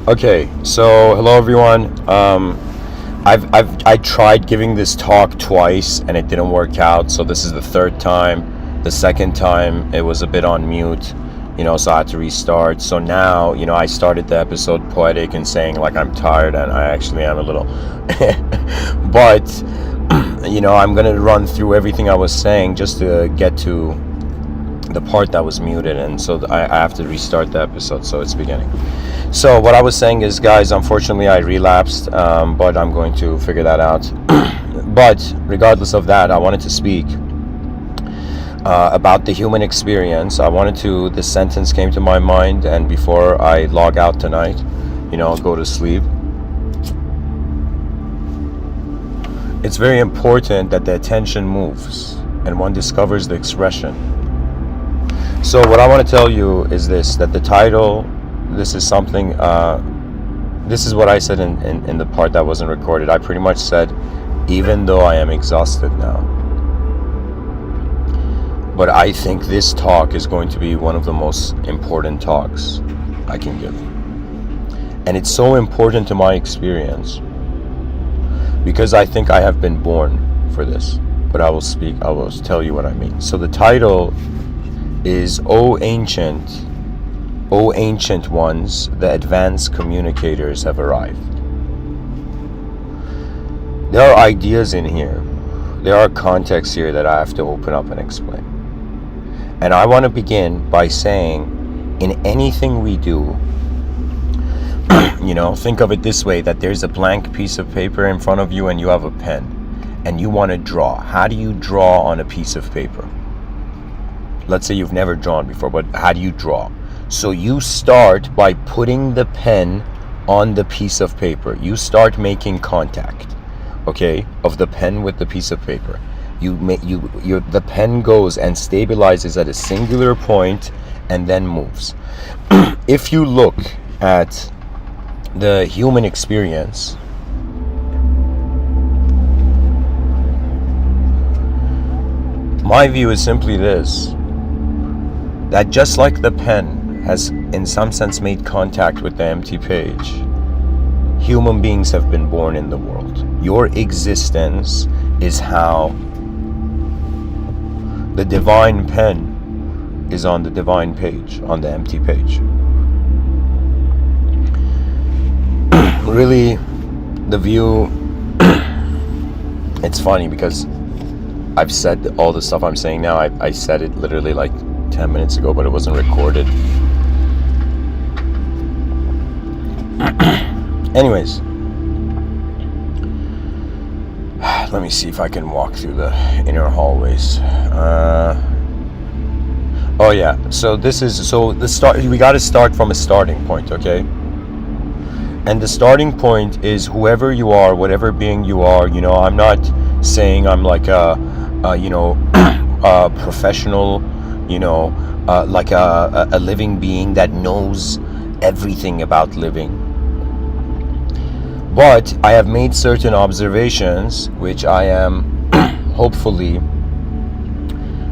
Okay, so hello everyone. I tried giving this talk twice and it didn't work out. So this is the third time. The second time it was a bit on mute, so I had to restart. So now, I started the episode poetic and saying like I'm tired, and I actually am a little. But I'm gonna run through everything I was saying just to get to the part that was muted, and so I have to restart the episode, so it's beginning. So what I was saying is, guys, unfortunately I relapsed, but I'm going to figure that out. But regardless of that, I wanted to speak about the human experience. This sentence came to my mind, and before I log out tonight, go to sleep. It's very important that the attention moves and one discovers the expression. So what I want to tell you is this, that the title, this is something, this is what I said in the part that wasn't recorded. I pretty much said, even though I am exhausted now, but I think this talk is going to be one of the most important talks I can give. And it's so important to my experience because I think I have been born for this, but I will tell you what I mean. So the title is O ancient ones, the advanced communicators have arrived. There are ideas in here, there are contexts here that I have to open up and explain. And I want to begin by saying, in anything we do, think of it this way, that there's a blank piece of paper in front of you and you have a pen and you want to draw. How do you draw on a piece of paper? Let's say you've never drawn before, but how do you draw? So you start by putting the pen on the piece of paper. You start making contact, okay, of the pen with the piece of paper. The pen goes and stabilizes at a singular point and then moves. If you look at the human experience, my view is simply this, that just like the pen has in some sense made contact with the empty page, human beings have been born in the world. Your existence is how the divine pen is on the divine page, on the empty page. Really, the view, it's funny because I've said all the stuff I'm saying now, I said it literally like 10 minutes ago, but it wasn't recorded. Anyways, let me see if I can walk through the inner hallways. Oh yeah, so we got to start from a starting point, okay? And the starting point is whoever you are, whatever being you are. I'm not saying I'm like a professional, like a living being that knows everything about living. But I have made certain observations which I am hopefully,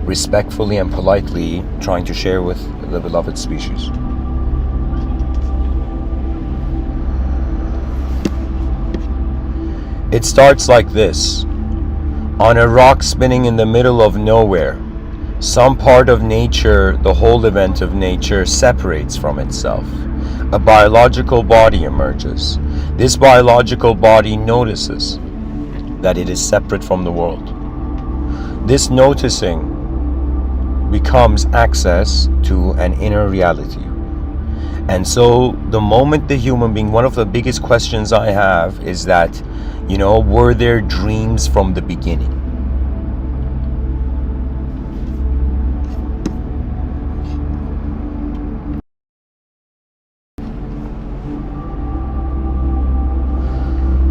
respectfully and politely trying to share with the beloved species. It starts like this. On a rock spinning in the middle of nowhere, some part of nature, the whole event of nature, separates from itself. A biological body emerges. This biological body notices that it is separate from the world. This noticing becomes access to an inner reality. And so the moment the human being, one of the biggest questions I have is that, were there dreams from the beginning?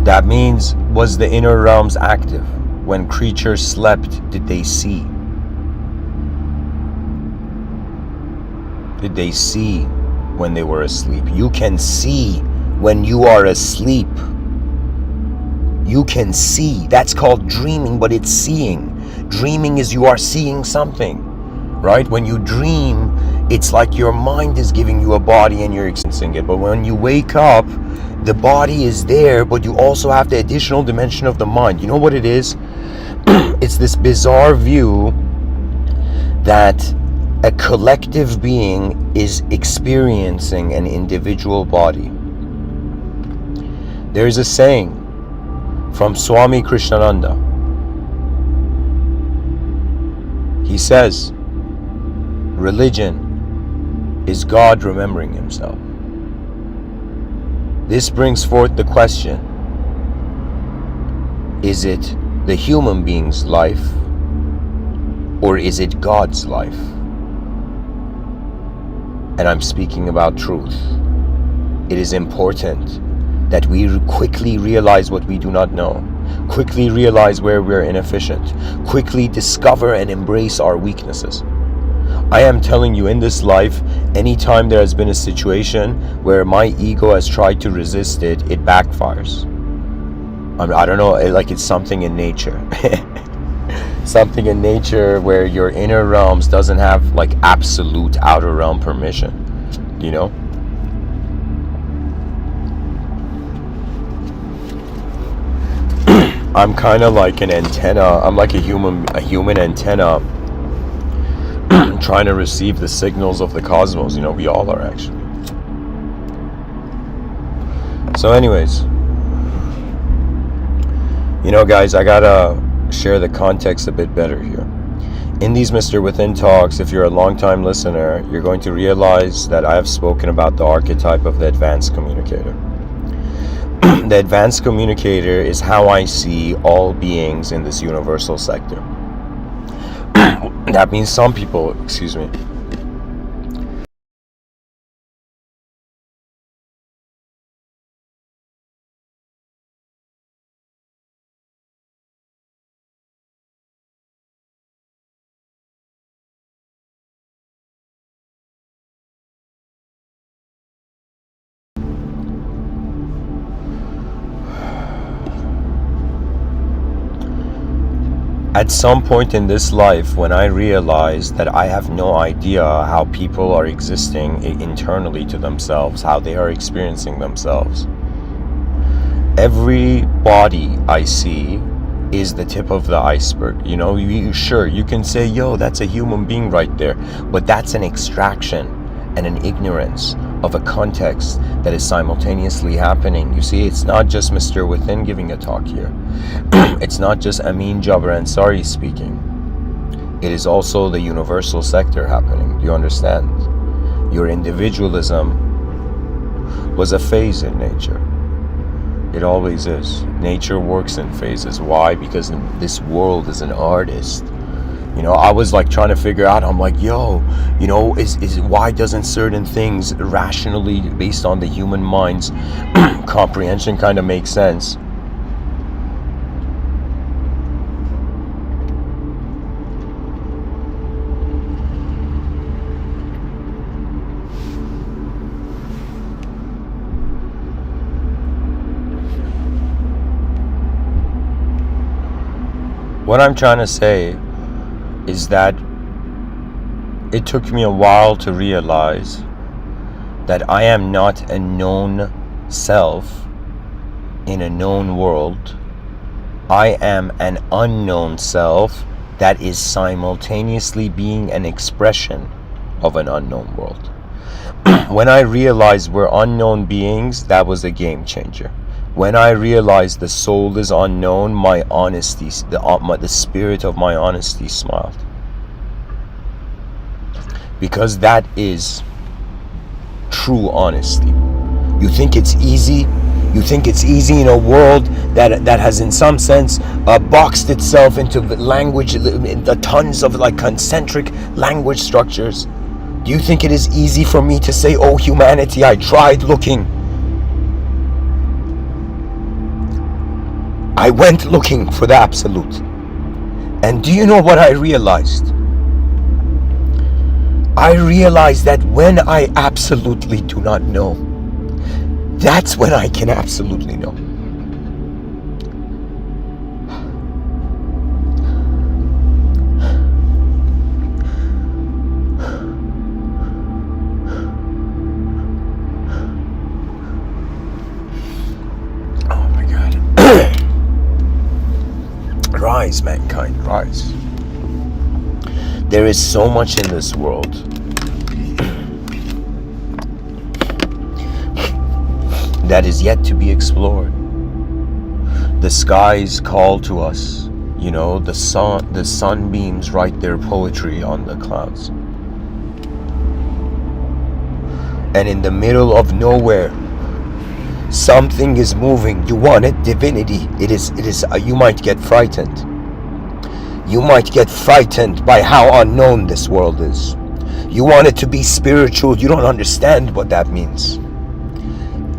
That means, was the inner realms active? When creatures slept, did they see? Did they see when they were asleep? You can see when you are asleep. You can see. That's called dreaming, but it's seeing. Dreaming is you are seeing something, right? When you dream, It's like your mind is giving you a body and you're experiencing it. But when you wake up, the body is there, but you also have the additional dimension of the mind. You know what it is? It's this bizarre view that a collective being is experiencing an individual body. There is a saying from Swami Krishnananda. He says, religion is God remembering himself. This brings forth the question, is it the human being's life or is it God's life? And I'm speaking about truth. It is important that we quickly realize what we do not know, quickly realize where we're inefficient, quickly discover and embrace our weaknesses. I am telling you, in this life, anytime there has been a situation where my ego has tried to resist it, it backfires. I don't know, like it's something in nature. Something in nature where your inner realms doesn't have like absolute outer realm permission, you know? I'm kind of like an antenna. I'm like a human antenna trying to receive the signals of the cosmos. You know, we all are actually. So anyways, you know guys, I gotta share the context a bit better here. In these Mr. Within talks, if you're a long-time listener, you're going to realize that I have spoken about the archetype of the advanced communicator. The advanced communicator is how I see all beings in this universal sector. That means some people, at some point in this life, when I realized that I have no idea how people are existing internally to themselves, how they are experiencing themselves. Every body I see is the tip of the iceberg. You know, sure, you can say, yo, that's a human being right there, but that's an extraction and an ignorance of a context that is simultaneously happening. You see, it's not just Mr. Within giving a talk here. It's not just Amin Jabbar Ansari speaking. It is also the universal sector happening. Do you understand? Your individualism was a phase in nature. It always is. Nature works in phases. Why? Because this world is an artist. You know, I was like trying to figure out, I'm like, yo, you know, is why doesn't certain things rationally, based on the human mind's comprehension, kind of make sense? What I'm trying to say is that it took me a while to realize that I am not a known self in a known world. I am an unknown self that is simultaneously being an expression of an unknown world. When I realized we're unknown beings, that was a game changer. When I realized the soul is unknown, my honesty, the spirit of my honesty smiled. Because that is true honesty. You think it's easy? You think it's easy in a world that has in some sense boxed itself into language, the tons of like concentric language structures. Do you think it is easy for me to say, oh humanity, I tried looking. I went looking for the absolute. And do you know what I realized? I realized that when I absolutely do not know, that's when I can absolutely know. rise, mankind, rise. There is so much in this world that is yet to be explored. The skies call to us, you know, the sunbeams write their poetry on the clouds. And in the middle of nowhere, something is moving. You want it, divinity. It is, you might get frightened. You might get frightened by how unknown this world is. You want it to be spiritual. You don't understand what that means.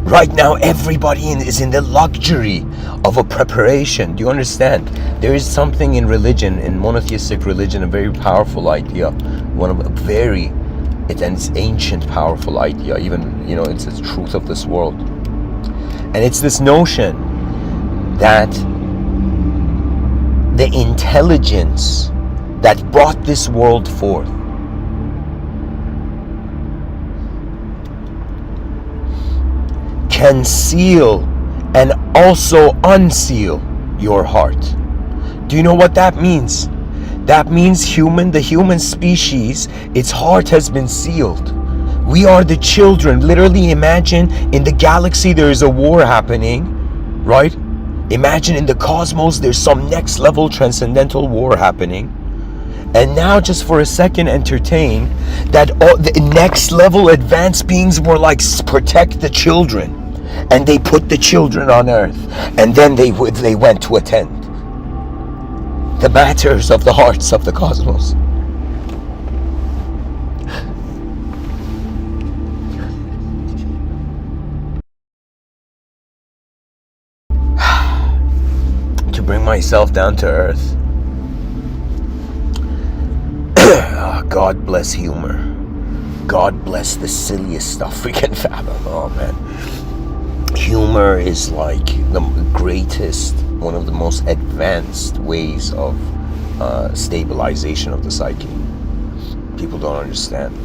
Right now, everybody is in the luxury of a preparation. Do you understand? There is something in religion, in monotheistic religion, a very powerful idea. It's ancient, powerful idea. Even, you know, it's the truth of this world. And it's this notion that the intelligence that brought this world forth can seal and also unseal your heart. Do you know what that means? That means the human species, its heart has been sealed. We are the children. Literally imagine in the galaxy there is a war happening, right? Imagine in the cosmos there's some next level transcendental war happening. And now just for a second entertain that all the next level advanced beings were like, protect the children. And they put the children on earth. And then they went to attend the matters of the hearts of the cosmos. To bring myself down to earth. God bless humor. God bless the silliest stuff we can fathom. Oh man. Humor is like the greatest, one of the most advanced ways of stabilization of the psyche. People don't understand.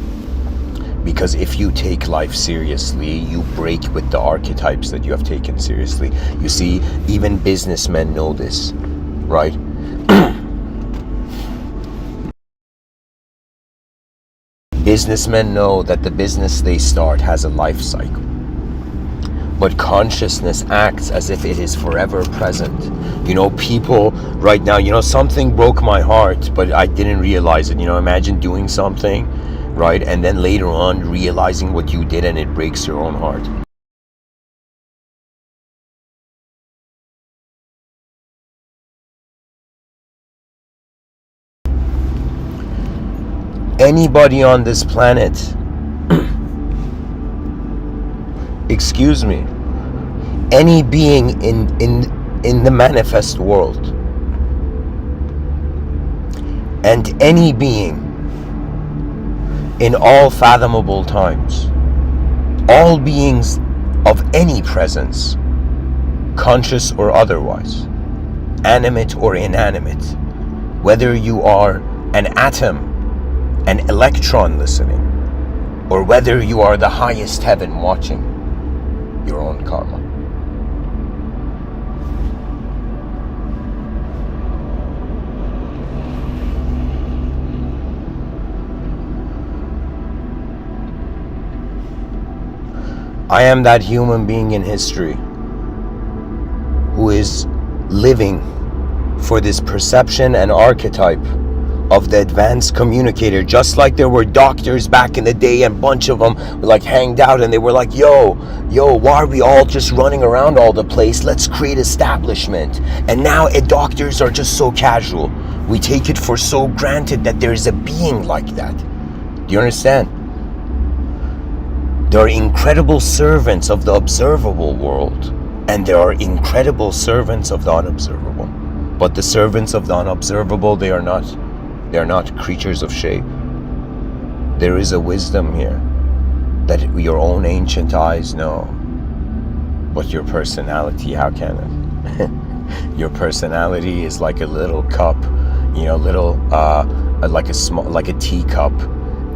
Because if you take life seriously, you break with the archetypes that you have taken seriously. You see, even businessmen know this, right? Businessmen know that the business they start has a life cycle. But consciousness acts as if it is forever present. You know, people right now, you know, something broke my heart, but I didn't realize it. You know, imagine doing something, right? And then later on realizing what you did and it breaks your own heart. Anybody on this planet, excuse me, any being in the manifest world, and any being in all fathomable times, all beings of any presence, conscious or otherwise, animate or inanimate, whether you are an atom, an electron listening, or whether you are the highest heaven watching your own karma. I am that human being in history who is living for this perception and archetype of the advanced communicator. Just like there were doctors back in the day, and a bunch of them were like hanged out and they were like, yo, why are we all just running around all the place? Let's create establishment. And now doctors are just so casual. We take it for so granted that there is a being like that. Do you understand? There are incredible servants of the observable world, and there are incredible servants of the unobservable. But the servants of the unobservable, they are not creatures of shape. There is a wisdom here that your own ancient eyes know. But your personality, how can it? Your personality is like a little cup, you know, like a teacup,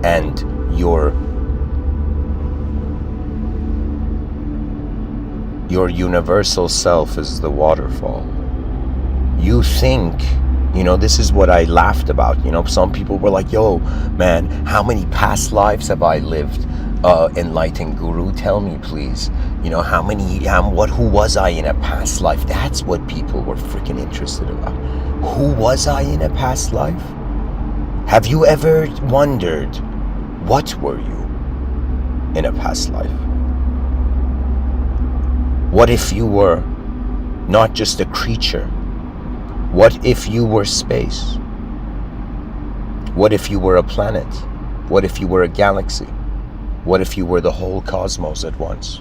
and your universal self is the waterfall. You think You know, this is what I laughed about. You know, some people were like, yo, man, how many past lives have I lived? Enlightened guru, tell me please. You know, who was I in a past life? That's what people were freaking interested about. Who was I in a past life? Have you ever wondered, what were you in a past life? What if you were not just a creature? What if you were space? What if you were a planet? What if you were a galaxy? What if you were the whole cosmos at once?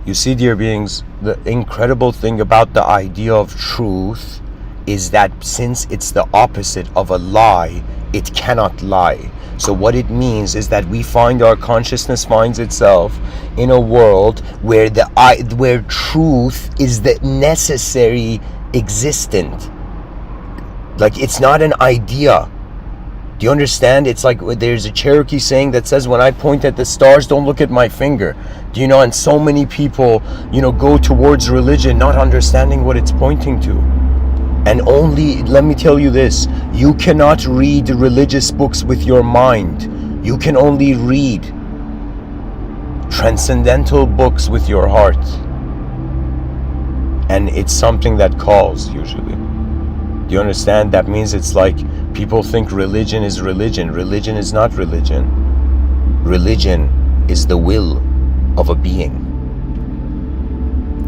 You see, dear beings, the incredible thing about the idea of truth is that since it's the opposite of a lie, it cannot lie. So what it means is that we find our consciousness finds itself in a world where where truth is the necessary existent. Like, it's not an idea. Do you understand? It's like there's a Cherokee saying that says, when I point at the stars, don't look at my finger. Do you know? And so many people, you know, go towards religion not understanding what it's pointing to. And only, let me tell you this, you cannot read religious books with your mind. You can only read transcendental books with your heart. And it's something that calls, usually. Do you understand? That means it's like people think religion is religion. Religion is not religion. Religion is the will of a being.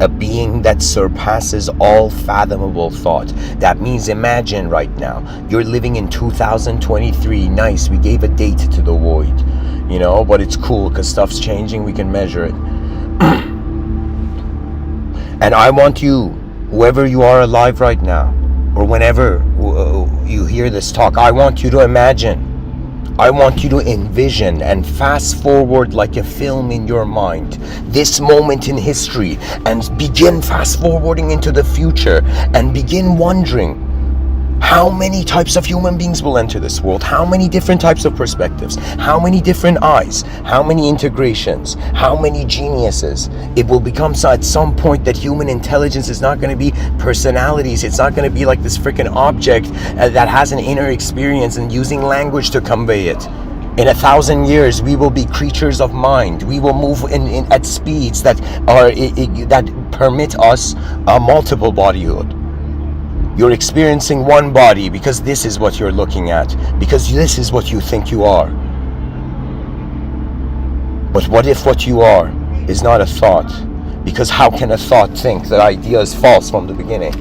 A being that surpasses all fathomable thought. That means, imagine right now, you're living in 2023. Nice, we gave a date to the void. You know, but it's cool because stuff's changing, we can measure it. And I want you, whoever you are alive right now, or whenever you hear this talk, I want you to imagine. I want you to envision and fast forward like a film in your mind this moment in history, and begin fast forwarding into the future, and begin wondering how many types of human beings will enter this world, how many different types of perspectives, how many different eyes, how many integrations, how many geniuses. It will become so at some point that human intelligence is not going to be personalities. It's not going to be like this freaking object that has an inner experience and using language to convey it. In 1,000 years, we will be creatures of mind. We will move at speeds that permit us a multiple bodyhood. You're experiencing one body because this is what you're looking at, because this is what you think you are. But what if what you are is not a thought? Because how can a thought think that idea is false from the beginning?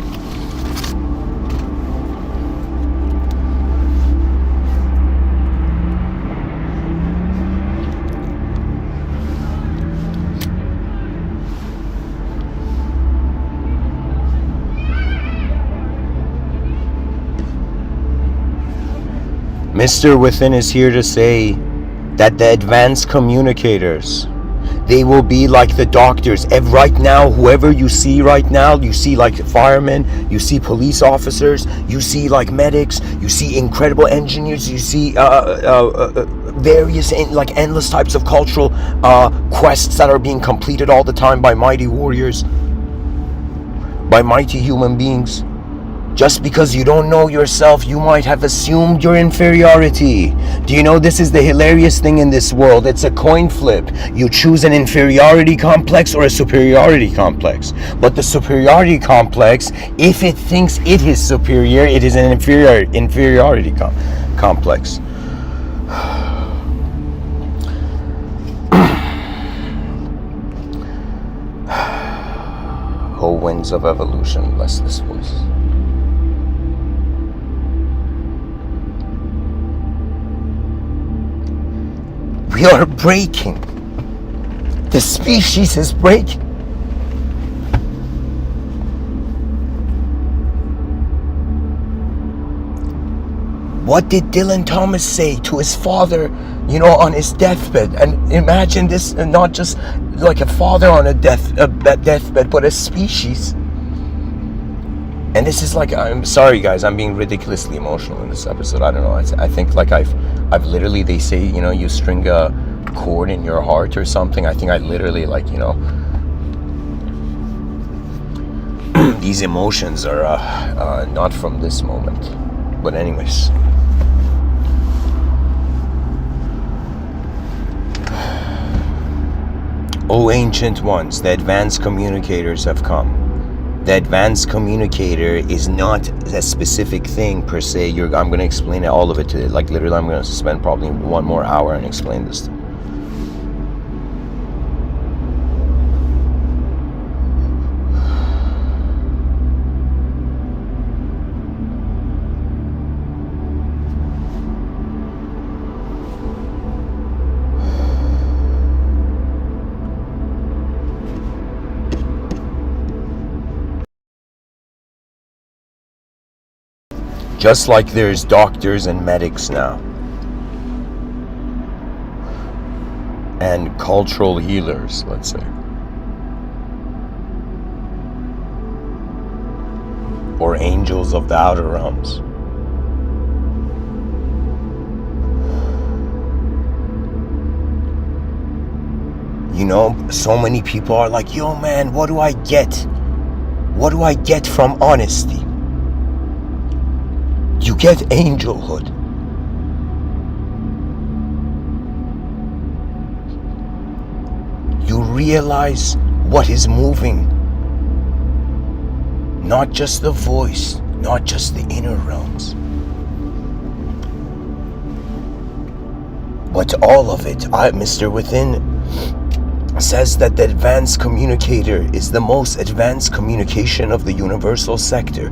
Mr.Within is here to say that the advanced communicators, they will be like the doctors. Right now, whoever you see right now, you see like firemen, you see police officers, you see like medics, you see incredible engineers, you see various like endless types of cultural quests that are being completed all the time by mighty warriors, by mighty human beings. Just because you don't know yourself, you might have assumed your inferiority. Do you know this is the hilarious thing in this world? It's a coin flip. You choose an inferiority complex or a superiority complex. But the superiority complex, if it thinks it is superior, it is an inferiority complex. Oh, winds of evolution, bless this voice. We are breaking. The species is breaking. What did Dylan Thomas say to his father, you know, on his deathbed? And imagine this, not just like a father on a deathbed, but a species. And this is like, I'm sorry guys, I'm being ridiculously emotional in this episode. I don't know, I think like I've literally, they say, you know, you string a cord in your heart or something. I think I literally, like, you know, These emotions are not from this moment. But anyways. O ancient ones, the advanced communicators have come. The advanced communicator is not a specific thing per se. I'm going to explain all of it today. Like literally, I'm going to spend probably 1 more hour and explain this. Just like there's doctors and medics now, and cultural healers, let's say, or angels of the outer realms. You know, so many people are like, yo man, what do I get? What do I get from honesty? You get angelhood. You realize what is moving. Not just the voice, not just the inner realms, but all of it. Mr. Within says that the advanced communicator is the most advanced communication of the universal sector.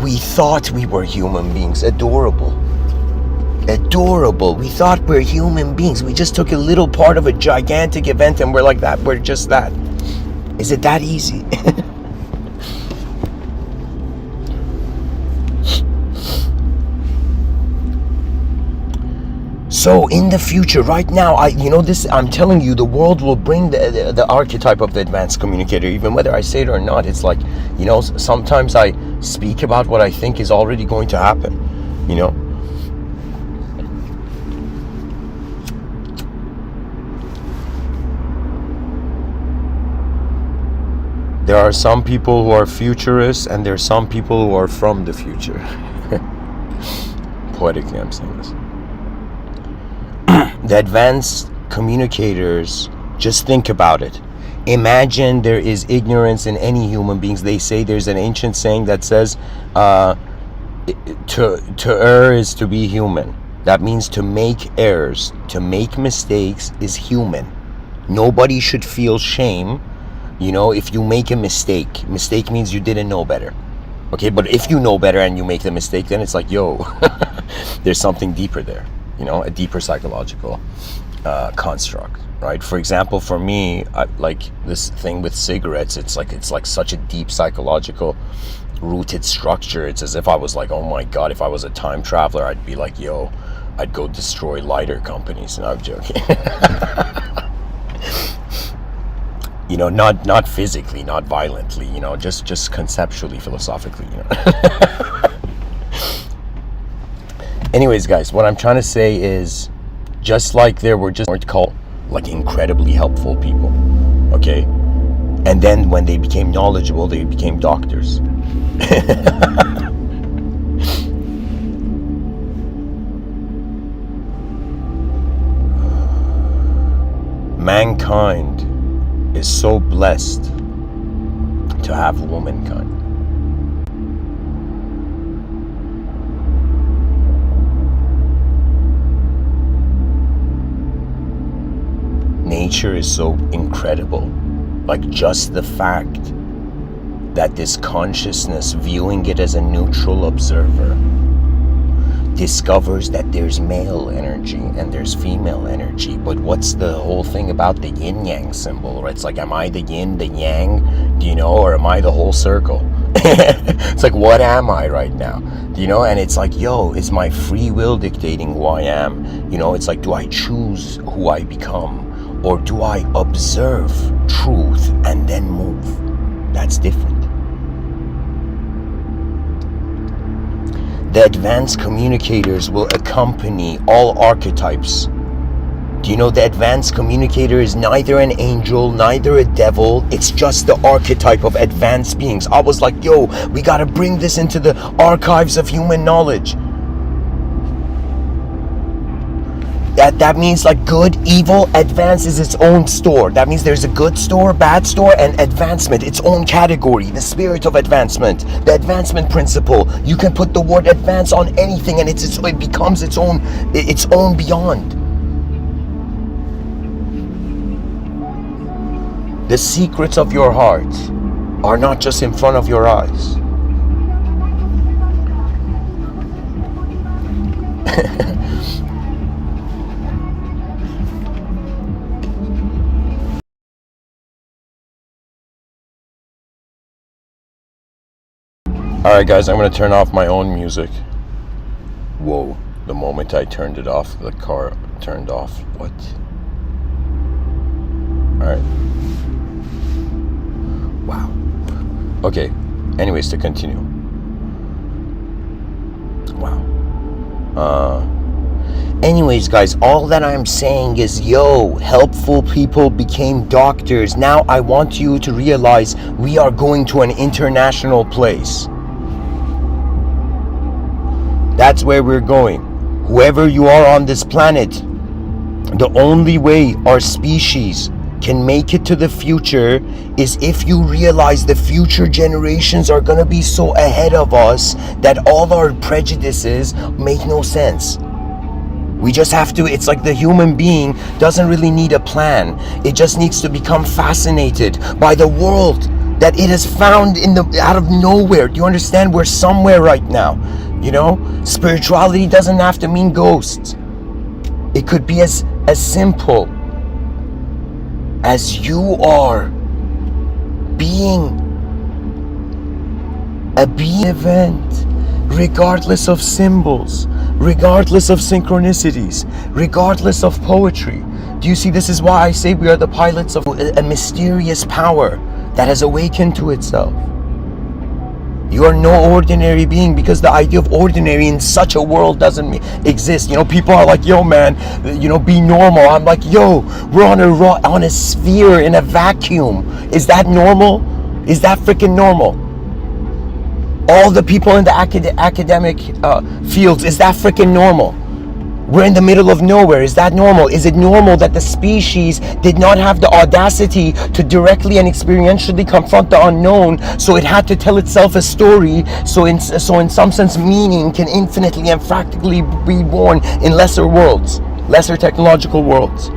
We thought we were human beings. Adorable. Adorable. We thought we're human beings. We just took a little part of a gigantic event and we're like that. We're just that. Is it that easy? So in the future, right now, I'm telling you, the world will bring the archetype of the advanced communicator. Even whether I say it or not, it's like, sometimes I speak about what I think is already going to happen, There are some people who are futurists, and there are some people who are from the future. Poetically, I'm saying this. The advanced communicators, just think about it. Imagine there is ignorance in any human beings. They say there's an ancient saying that says, to err is to be human. That means to make errors, to make mistakes is human. Nobody should feel shame, if you make a mistake. Mistake means you didn't know better. Okay, but if you know better and you make the mistake, then it's like, yo, there's something deeper there. A deeper psychological construct, right? For example, for me, like this thing with cigarettes, it's like such a deep psychological rooted structure. It's as if I was like, oh my God, if I was a time traveler, I'd be like, yo, I'd go destroy lighter companies. And I'm joking. Not physically, not violently, just conceptually, philosophically, Anyways, guys, what I'm trying to say is, just like there weren't called like incredibly helpful people, okay? And then when they became knowledgeable, they became doctors. Mankind is so blessed to have womankind. Nature is so incredible. Like just the fact that this consciousness, viewing it as a neutral observer, discovers that there's male energy and there's female energy. But what's the whole thing about the yin-yang symbol, right? It's like, am I the yin, the yang, or am I the whole circle? It's like, what am I right now? And it's like, yo, is my free will dictating who I am? It's like, do I choose who I become? Or do I observe truth and then move? That's different. The advanced communicators will accompany all archetypes Do you know the advanced communicator is neither an angel, neither a devil? It's just the archetype of advanced beings. I was like, yo, we gotta bring this into the archives of human knowledge. That means like good, evil, advance is its own store. That means there's a good store, bad store, and advancement, its own category. The spirit of advancement, the advancement principle. You can put the word advance on anything, and it becomes its own beyond. The secrets of your heart are not just in front of your eyes. Alright guys, I'm going to turn off my own music. Whoa, the moment I turned it off, the car turned off. What? Alright. Wow. Okay, anyways, to continue. Wow. Anyways, guys, all that I'm saying is, yo, helpful people became doctors. Now I want you to realize we are going to an international place. That's where we're going. Whoever you are on this planet, the only way our species can make it to the future is if you realize the future generations are going to be so ahead of us that all our prejudices make no sense. We just have to, it's like the human being doesn't really need a plan. It just needs to become fascinated by the world that it has found out of nowhere. Do you understand? We're somewhere right now. You know, spirituality doesn't have to mean ghosts. It could be as simple as you are being a being event, regardless of symbols, regardless of synchronicities, regardless of poetry. Do you see? This is why I say we are the pilots of a mysterious power that has awakened to itself. You are no ordinary being, because the idea of ordinary in such a world doesn't exist. You know, people are like, yo man, you know, be normal. I'm like, yo, we're on a sphere in a vacuum. Is that normal? Is that freaking normal? All the people in the academic fields, is that freaking normal? We're in the middle of nowhere. Is that normal? Is it normal that the species did not have the audacity to directly and experientially confront the unknown, so it had to tell itself a story, so in some sense meaning can infinitely and practically be born in lesser worlds, lesser technological worlds?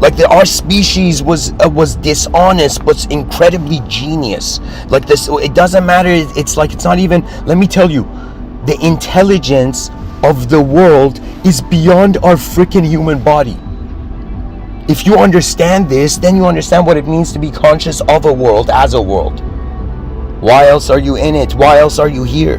Like our species was dishonest but incredibly genius. Like this, it doesn't matter. It's like, it's not even, let me tell you, the intelligence of the world is beyond our freaking human body. If you understand this, then you understand what it means to be conscious of a world as a world. Why else are you in it? Why else are you here?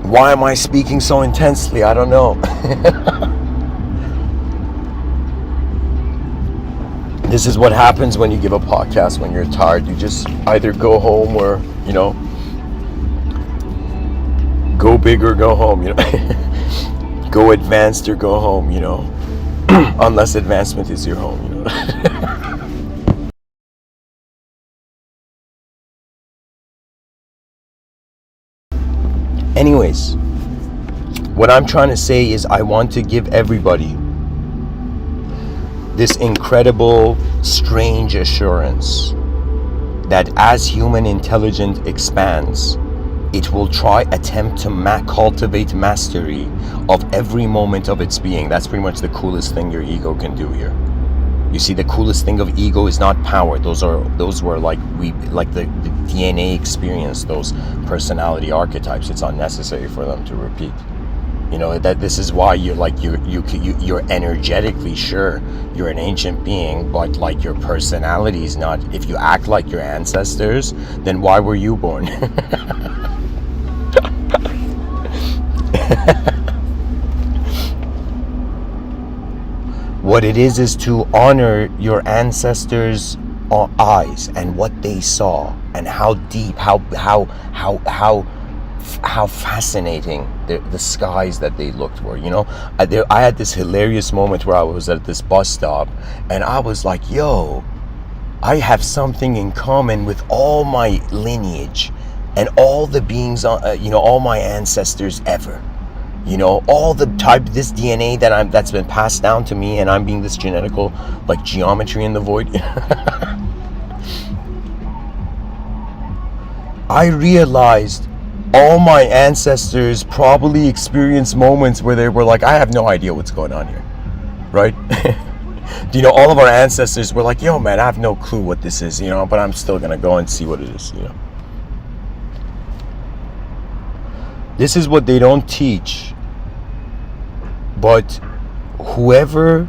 Why am I speaking so intensely? I don't know. This is what happens when you give a podcast when you're tired. You just either go home or, you know, go big or go home, you know. Go advanced or go home, you know. Unless advancement is your home, you know. Anyways, what I'm trying to say is I want to give everybody this incredible, strange assurance that as human intelligence expands, it will attempt to cultivate mastery of every moment of its being. That's pretty much the coolest thing your ego can do here. You see, the coolest thing of ego is not power. Those were like the DNA experience, those personality archetypes. It's unnecessary for them to repeat. You know, that this is why you're like you're energetically sure you're an ancient being, but like your personality is not. If you act like your ancestors, then why were you born? What it is to honor your ancestors' eyes and what they saw, and how deep, how how fascinating the skies that they looked were. I had this hilarious moment where I was at this bus stop, and I was like, yo, I have something in common with all my lineage and all the beings on, all my ancestors ever. All the this DNA that's been passed down to me, and I'm being this genetical, like, geometry in the void. I realized all my ancestors probably experienced moments where they were like, I have no idea what's going on here, right? All of our ancestors were like, yo, man, I have no clue what this is, but I'm still gonna go and see what it is. This is what they don't teach. But whoever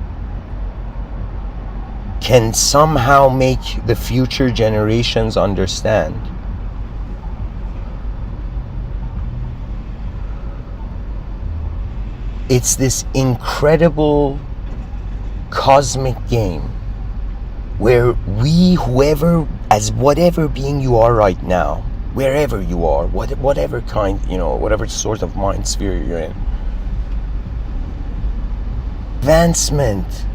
can somehow make the future generations understand it's this incredible cosmic game where whoever, as whatever being you are right now, wherever you are, whatever kind, whatever sort of mind sphere you're in, advancement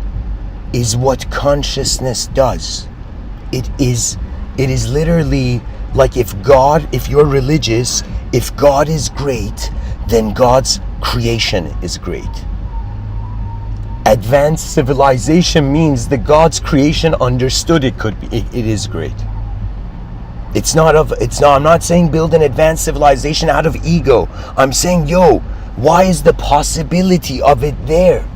is what consciousness does. It is literally like, if you're religious, if God is great, then God's creation is great. Advanced civilization means that God's creation understood it is great. I'm not saying build an advanced civilization out of ego. I'm saying, yo, why is the possibility of it there?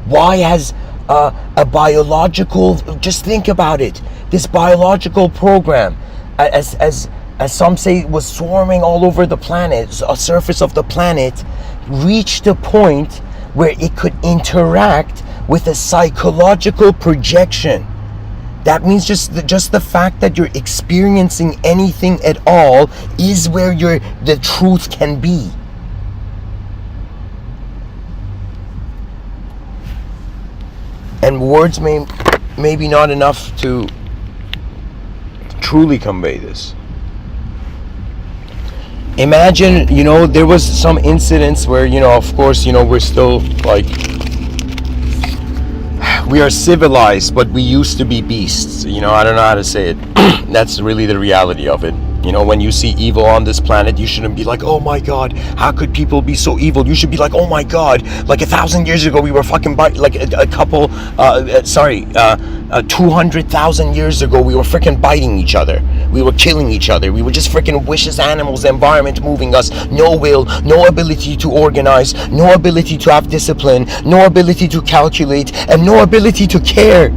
Why has a biological, just think about it, this biological program, as some say, was swarming all over the planet, a surface of the planet, reached a point where it could interact with a psychological projection. That means just the fact that you're experiencing anything at all is where the truth can be. And words may be not enough to truly convey this. Imagine, there was some incidents where, of course, we're still like, we are civilized, but we used to be beasts. I don't know how to say it. That's really the reality of it. When you see evil on this planet, you shouldn't be like, oh my God, how could people be so evil? You should be like, oh my God, like 1,000 years ago, we were fucking, like 200,000 years ago, we were freaking biting each other. We were killing each other. We were just freaking vicious animals, the environment moving us, no will, no ability to organize, no ability to have discipline, no ability to calculate, and no ability to care.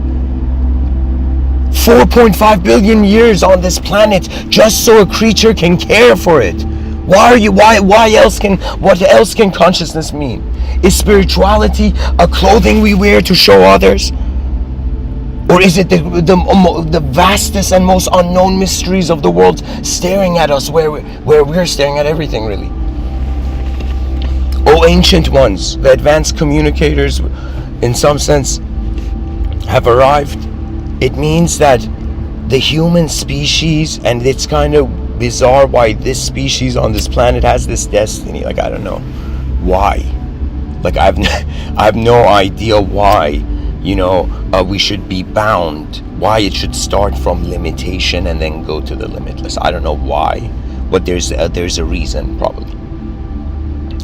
4.5 billion years on this planet just so a creature can care for it. What else can consciousness mean? Is spirituality a clothing we wear to show others? Or is it the vastest and most unknown mysteries of the world staring at us, where we're staring at everything, really? Oh, ancient ones, the advanced communicators, in some sense, have arrived. It means that the human species, and it's kind of bizarre why this species on this planet has this destiny. Like, I don't know why. Like, I have no idea why, we should be bound. Why it should start from limitation and then go to the limitless. I don't know why, but there's a reason, probably.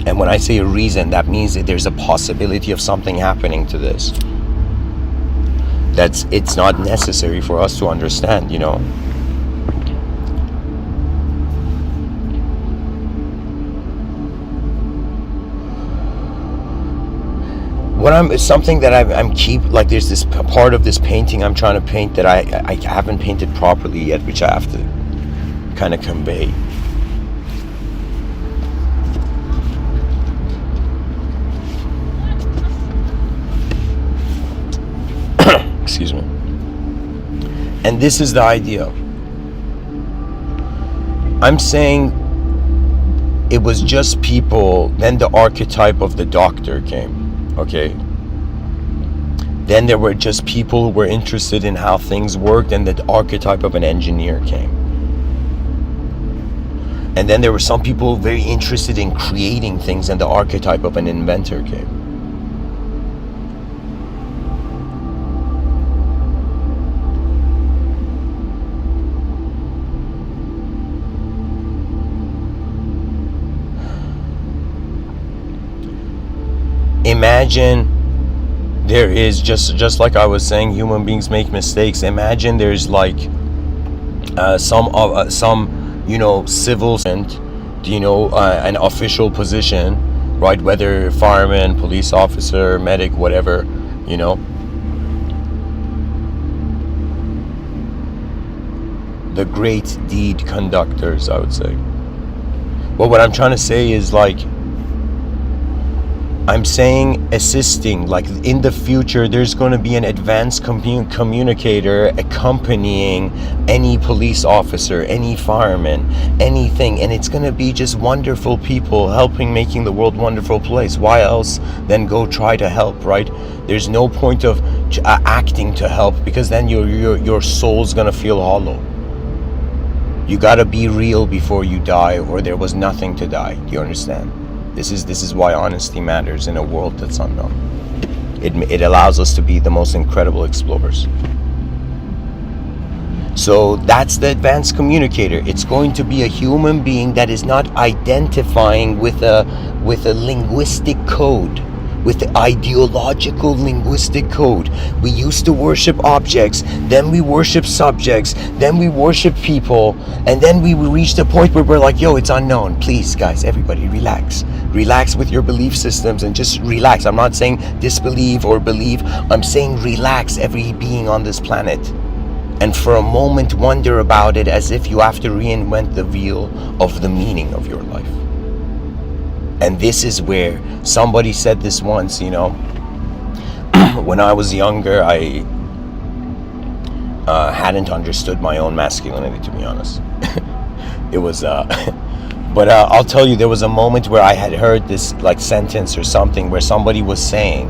And when I say a reason, that means that there's a possibility of something happening to this. It's not necessary for us to understand, something that I'm like, there's this part of this painting I'm trying to paint that I haven't painted properly yet, which I have to kind of convey. Excuse me. And this is the idea. I'm saying it was just people. Then the archetype of the doctor came. Okay. Then there were just people who were interested in how things worked, and the archetype of an engineer came. And then there were some people very interested in creating things, and the archetype of an inventor came. Imagine there is, just like I was saying, human beings make mistakes. Imagine there's like some civil, an official position, right? Whether fireman, police officer, medic, whatever, the great deed conductors, I would say. Well, what I'm trying to say is, like, I'm saying assisting, like in the future there's going to be an advanced communicator accompanying any police officer, any fireman, anything, and it's going to be just wonderful people helping, making the world a wonderful place. Why else then go try to help, right? There's no point of acting to help, because then your soul's going to feel hollow. You got to be real before you die, or there was nothing to die. Do you understand? This is why honesty matters in a world that's unknown. It allows us to be the most incredible explorers. So that's the advanced communicator. It's going to be a human being that is not identifying with a linguistic code, with the ideological linguistic code. We used to worship objects, then we worship subjects, then we worship people, and then we reached a point where we're like, yo, it's unknown. Please, guys, everybody, relax. Relax with your belief systems and just relax. I'm not saying disbelieve or believe. I'm saying relax, every being on this planet. And for a moment, wonder about it as if you have to reinvent the wheel of the meaning of your life. And this is where somebody said this once, when I was younger, I hadn't understood my own masculinity, to be honest. It was, but I'll tell you, there was a moment where I had heard this like sentence or something where somebody was saying,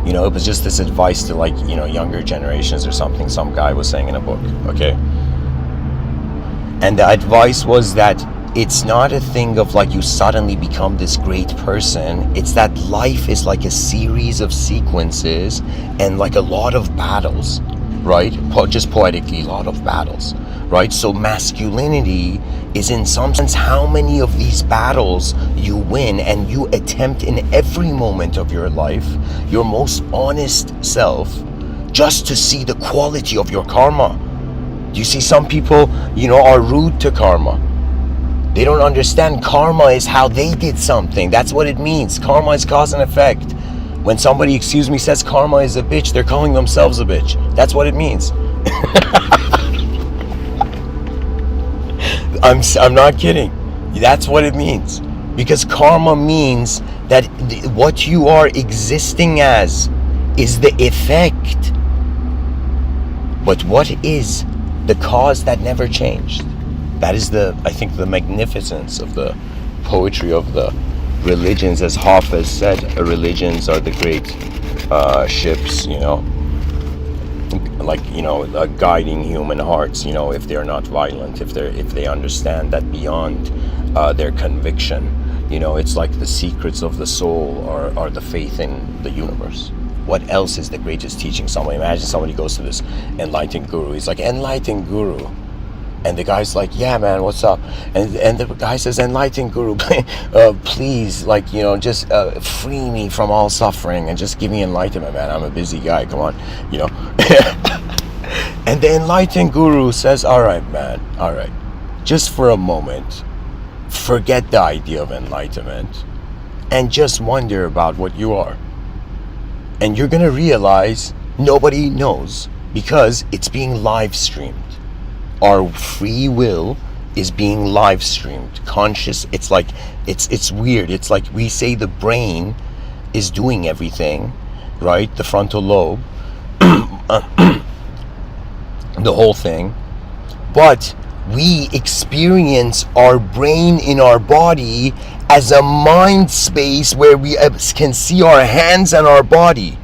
it was just this advice to younger generations or something, some guy was saying in a book, okay? And the advice was that it's not a thing of like you suddenly become this great person. It's that life is like a series of sequences and like a lot of battles, right? Just poetically, a lot of battles, right? So masculinity is in some sense how many of these battles you win, and you attempt in every moment of your life your most honest self, just to see the quality of your karma. You see, some people, are rude to karma. They don't understand karma is how they did something. That's what it means. Karma is cause and effect. When somebody, says karma is a bitch, they're calling themselves a bitch. That's what it means. I'm not kidding. That's what it means. Because karma means that what you are existing as is the effect. But what is the cause that never changed? That is I think the magnificence of the poetry of the religions. As Hafiz said, religions are the great ships, guiding human hearts, if they're not violent, if they understand that beyond their conviction, it's like the secrets of the soul are the faith in the universe. What else is the greatest teaching? Imagine somebody goes to this enlightened guru. He's like, enlightened guru. And the guy's like, yeah, man, what's up? And the guy says, enlightened guru, please, just free me from all suffering and just give me enlightenment, man. I'm a busy guy, come on, And the enlightened guru says, all right, man, all right. Just for a moment, forget the idea of enlightenment and just wonder about what you are. And you're going to realize nobody knows, because it's being live streamed. Our free will is being live streamed. Conscious, it's like, it's weird. It's like we say the brain is doing everything, right? The frontal lobe, the whole thing. But we experience our brain in our body as a mind space where we can see our hands and our body.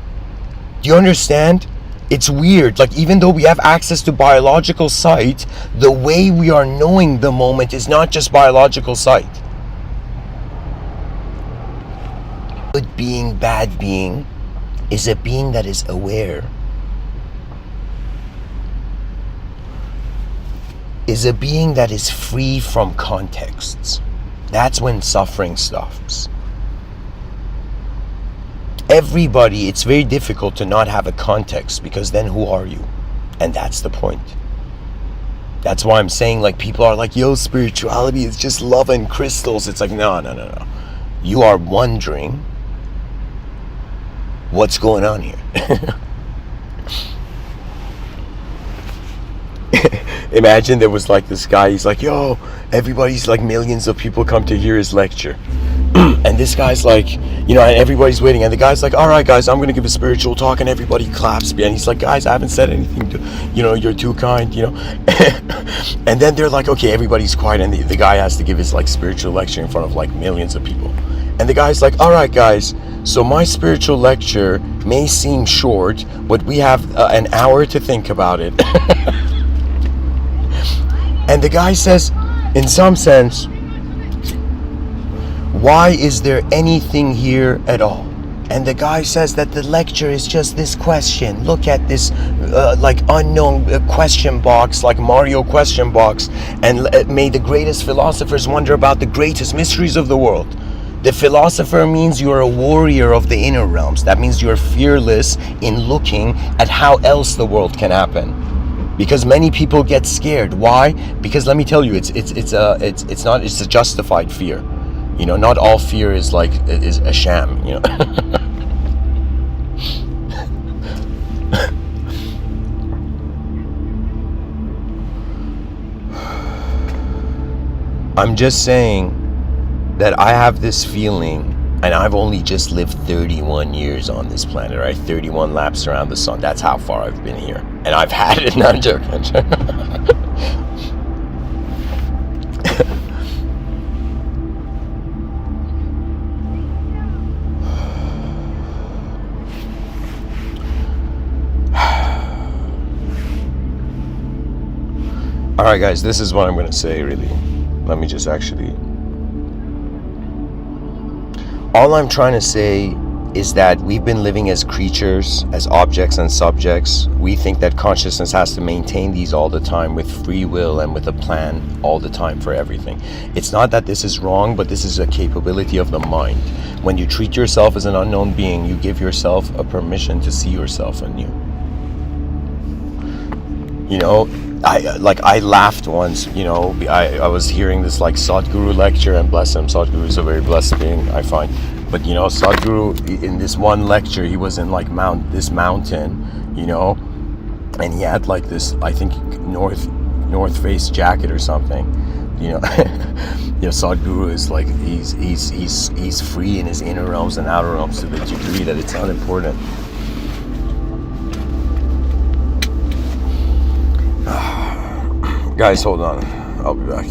Do you understand? It's weird. Like, even though we have access to biological sight, the way we are knowing the moment is not just biological sight. Good being, bad being, is a being that is aware. Is a being that is free from contexts. That's when suffering stops. Everybody, it's very difficult to not have a context, because then who are you? And that's the point. That's why I'm saying, like, people are like, yo, spirituality is just love and crystals. It's like, no. You are wondering what's going on here. Imagine there was like this guy, he's like, yo, everybody's like, millions of people come to hear his lecture. And this guy's like, you know, and everybody's waiting, and the guy's like, all right guys, I'm gonna give a spiritual talk, and everybody claps. And he's like, guys, I haven't said anything to, you know, you're too kind, you know. And then they're like, okay, everybody's quiet, and the guy has to give his like spiritual lecture in front of like millions of people. And the guy's like, all right guys, so my spiritual lecture may seem short, but we have an hour to think about it. And the guy says, in some sense, why is there anything here at all? And the guy says that the lecture is just this question. Look at this like unknown question box, like Mario question box, and may the greatest philosophers wonder about the greatest mysteries of the world. The philosopher means you're a warrior of the inner realms. That means you're fearless in looking at how else the world can happen. Because many people get scared. Why? Because let me tell you, it's a justified fear. You know, not all fear is a sham. You know. I'm just saying that I have this feeling, and I've only just lived 31 years on this planet, right? 31 laps around the sun. That's how far I've been here. And I've had it, not joking. Alright guys, this is what I'm going to say, really. Let me just actually... All I'm trying to say is that we've been living as creatures, as objects and subjects. We think that consciousness has to maintain these all the time with free will and with a plan all the time for everything. It's not that this is wrong, but this is a capability of the mind. When you treat yourself as an unknown being, you give yourself a permission to see yourself anew. You know, I laughed once, you know, I was hearing this like Sadhguru lecture, and bless him, Sadhguru is a very blessed being, I find. But you know, Sadhguru, in this one lecture, he was in like this mountain, you know, and he had like this, I think, North Face jacket or something, you know. You know, Sadhguru is like, he's free in his inner realms and outer realms to the degree that it's unimportant. Guys, hold on. I'll be back.